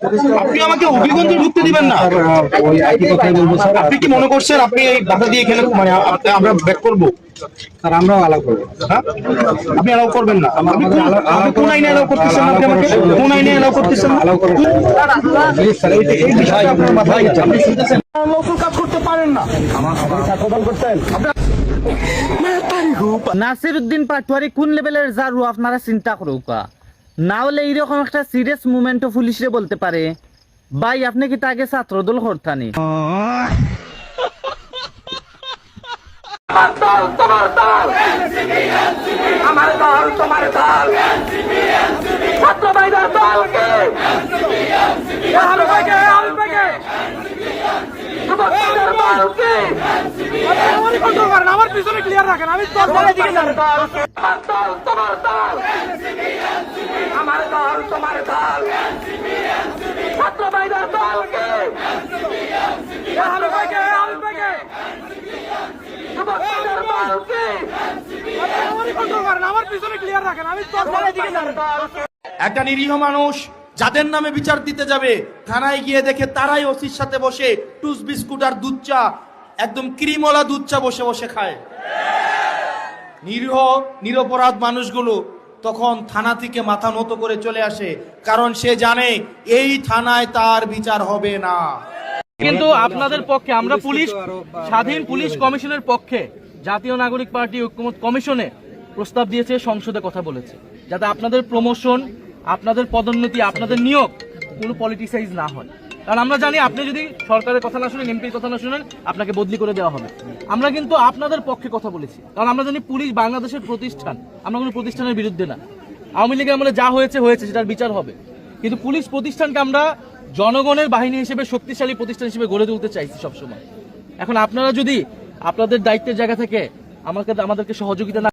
আপনি আমাকে অভিগঞ্জে ঢুকতে দিবেন না? আপনি কি মনে করছেন আপনি এই বাধা দিয়ে এখানে মানে আমরা ব্যাক করবো? আর আমরাও আলাপ করবো। হ্যাঁ, আপনি অ্যালাউ করবেন না? আপনি কোন আইনে অ্যালাউ করতেছেন না? আপনি আমাকে কোন আইনে অ্যালাউ করতেছেন না? এই বিষয়টা আপনার মাথায় আছে, আপনি শুনতেছেন? লৌকুল কাজ করতে পারেন না। আমার ছাত্র দল করতেন। নাসিরউদ্দিন পাটোয়ারি কোন লেভেলের জারু আপনারা চিন্তা করুকা, না হলে এইরকম একটা সিরিয়াস মুভমেন্টও পুলিশে বলতে পারে ভাই আপনি কি তাকে ছাত্রদল করতানি? আমার দল তোমার দল ছাত্র ভাইদের দলকে আমার পিছনে ক্লিয়ার রাখেন, আমি তোমার দল তোমার দল আমার দল তোমার দল ছাত্র ভাইদের দলকে আমার পিছনে ক্লিয়ার রাখেন, আমি একটা নিরীহ মানুষ যাদের নামে বিচার দিতে যাবে থানায় গিয়ে দেখে তারাই ওসির সাথে বসে টুস বিস্কুট আর দুধ চা, একদম ক্রিমওয়ালা দুধ চা বসে বসে খায়। নিরীহ নিরপরাধ মানুষগুলো তখন থানা থেকে মাথা নত করে চলে আসে, কারণ সে জানে এই থানায় তার বিচার হবে না। কিন্তু আপনাদের পক্ষে আমরা পুলিশ স্বাধীন পুলিশ কমিশনের পক্ষে জাতীয় নাগরিক পার্টি ঐক্যমত কমিশনে প্রস্তাব দিয়েছে, সংসদে কথা বলেছে, যাতে আপনাদের প্রমোশন, আপনাদের পদোন্নতি, আপনাদের নিয়োগ কোনো পলিটিসাইজ না হয়। কারণ আমরা জানি আপনি যদি সরকারের কথা না শুনেন, এমপির কথা না শুনেন, আপনাকে বদলি করে দেওয়া হবে। আমরা কিন্তু আপনাদের পক্ষে কথা বলেছি, কারণ আমরা জানি পুলিশ বাংলাদেশের প্রতিষ্ঠান, আমরা কোনো প্রতিষ্ঠানের বিরুদ্ধে না। আওয়ামী লীগের আমলে যা হয়েছে হয়েছে, সেটার বিচার হবে, কিন্তু পুলিশ প্রতিষ্ঠানকে আমরা জনগণের বাহিনী হিসেবে, শক্তিশালী প্রতিষ্ঠান হিসেবে গড়ে তুলতে চাইছি সবসময়। এখন আপনারা যদি আপনাদের দায়িত্বের জায়গা থেকে আমাদেরকে সহযোগিতা না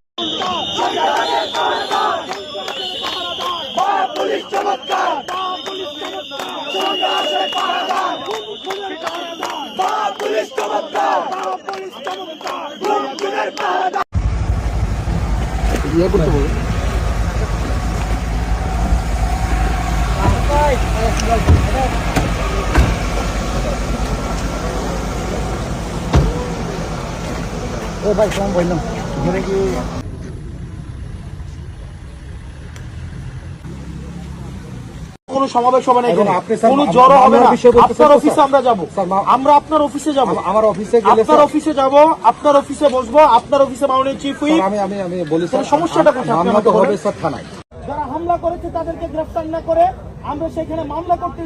ভাই কম বললাম কি কোনো সমাবেশ হবে না, কোনো জড়ো হবে না। আপনার অফিসে আমরা যাব, আমরা আপনার অফিসে যাব, আমার অফিসে গেলে আপনার অফিসে যাব, আপনার অফিসে বসবো, আপনার অফিসে মাননীয় চিফ হুইপ। আমি বলি স্যার, সমস্যাটা কোথায়? মামলা তো হবে স্যার থানায়। যারা হামলা করেছে তাদেরকে গ্রেফতার না করে আমরা সেখানে মামলা করতে